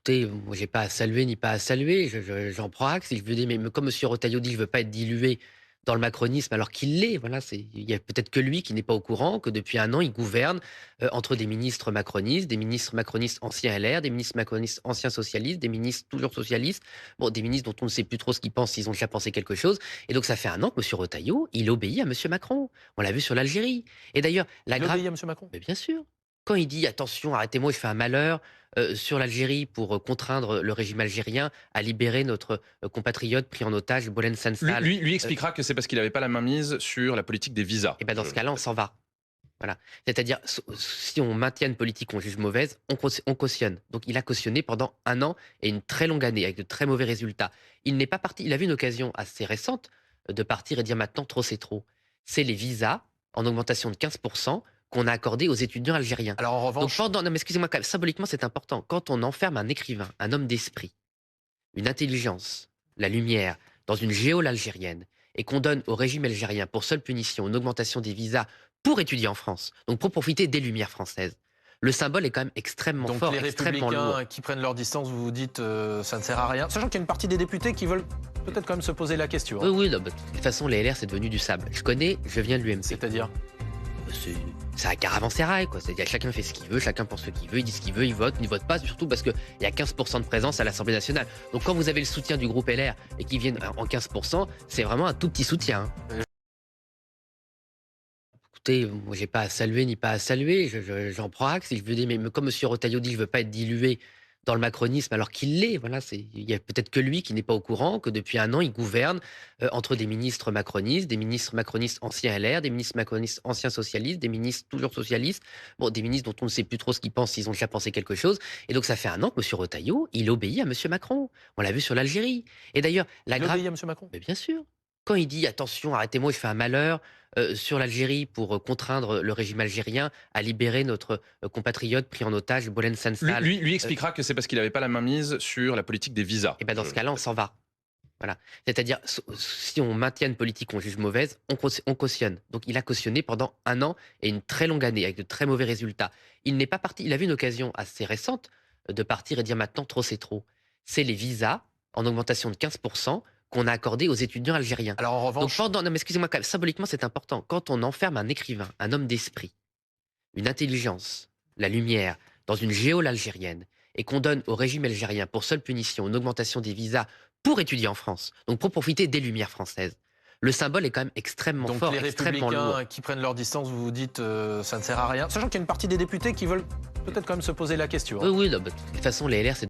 Écoutez, moi j'ai pas à saluer ni pas à saluer, j'en prends acte. Si je veux dire, mais comme M. Retailleau dit, je veux pas être dilué dans le macronisme alors qu'il l'est. Voilà, il y a peut-être que lui qui n'est pas au courant que depuis un an, il gouverne entre des ministres macronistes anciens LR, des ministres macronistes anciens socialistes, des ministres toujours socialistes, bon, des ministres dont on ne sait plus trop ce qu'ils pensent, s'ils ont déjà pensé quelque chose. Et donc ça fait un an que M. Retailleau, il obéit à M. Macron. On l'a vu sur l'Algérie. Et d'ailleurs, la Il grave... obéit à monsieur Macron? Mais bien sûr. Quand il dit attention, arrêtez-moi, je fais un malheur sur l'Algérie pour contraindre le régime algérien à libérer notre compatriote pris en otage, Boulen Lui, Sansal. lui, lui expliquera que c'est parce qu'il n'avait pas la main mise sur la politique des visas. Et ben dans ce cas-là, on s'en va. Voilà. C'est-à-dire, si on maintient une politique qu'on juge mauvaise, on cautionne. Donc il a cautionné pendant un an et une très longue année, avec de très mauvais résultats. Il n'est pas parti. Il a vu une occasion assez récente de partir et dire maintenant trop c'est trop. C'est les visas en augmentation de 15% qu'on a accordé aux étudiants algériens. Alors en Donc revanche, pendant, non mais excusez-moi, quand même, symboliquement c'est important. Quand on enferme un écrivain, un homme d'esprit, une intelligence, la lumière, dans une géole algérienne, et qu'on donne au régime algérien pour seule punition une augmentation des visas pour étudier en France, donc pour profiter des lumières françaises, le symbole est quand même extrêmement donc fort, les extrêmement lourd. républicains qui prennent leur distance, vous vous dites ça ne sert à rien. Sachant qu'il y a une partie des députés qui veulent peut-être quand même se poser la question, Oui, hein. oui, non, de toute façon, les LR, c'est devenu du sable. Je connais, je viens de l'UMP. C'est-à-dire C'est un caravansérail, quoi. C'est-à-dire chacun fait ce qu'il veut, chacun pense ce qu'il veut, il dit ce qu'il veut, il vote pas, surtout parce qu'il y a 15% de présence à l'Assemblée nationale. Donc quand vous avez le soutien du groupe LR et qu'ils viennent en 15%, c'est vraiment un tout petit soutien, hein. Écoutez, moi j'ai pas à saluer ni pas à saluer, j'en prends acte. Si je veux dire, mais comme M. Retailleau dit, je veux pas être dilué dans le macronisme alors qu'il l'est. Voilà, il y a peut-être que lui qui n'est pas au courant que depuis un an, il gouverne entre des ministres macronistes anciens LR, des ministres macronistes anciens socialistes, des ministres toujours socialistes, bon, des ministres dont on ne sait plus trop ce qu'ils pensent, s'ils ont déjà pensé quelque chose. Et donc ça fait un an que M. Retailleau, il obéit à M. Macron. On l'a vu sur l'Algérie. Et d'ailleurs, la il grave... obéit à monsieur Macron? Mais bien sûr. Quand il dit attention, arrêtez-moi, je fais un malheur sur l'Algérie pour contraindre le régime algérien à libérer notre compatriote pris en otage, Boulen Lui, Sansal. lui, lui expliquera que c'est parce qu'il n'avait pas la main mise sur la politique des visas. Et ben dans ce cas-là, on s'en va. Voilà. C'est-à-dire, si on maintient une politique qu'on juge mauvaise, on cautionne. Donc il a cautionné pendant un an et une très longue année, avec de très mauvais résultats. Il n'est pas parti. Il a vu une occasion assez récente de partir et dire maintenant trop c'est trop. C'est les visas en augmentation de 15% qu'on a accordé aux étudiants algériens. Alors en Donc revanche, pendant, non mais excusez-moi, quand même, symboliquement c'est important. Quand on enferme un écrivain, un homme d'esprit, une intelligence, la lumière, dans une géole algérienne, et qu'on donne au régime algérien pour seule punition une augmentation des visas pour étudier en France, donc pour profiter des lumières françaises, le symbole est quand même extrêmement donc fort, les extrêmement lourd. républicains qui prennent leur distance, vous vous dites ça ne sert à rien. Sachant qu'il y a une partie des députés qui veulent peut-être quand même se poser la question, Oui, hein. oui, non, de toute façon, les LR, c'est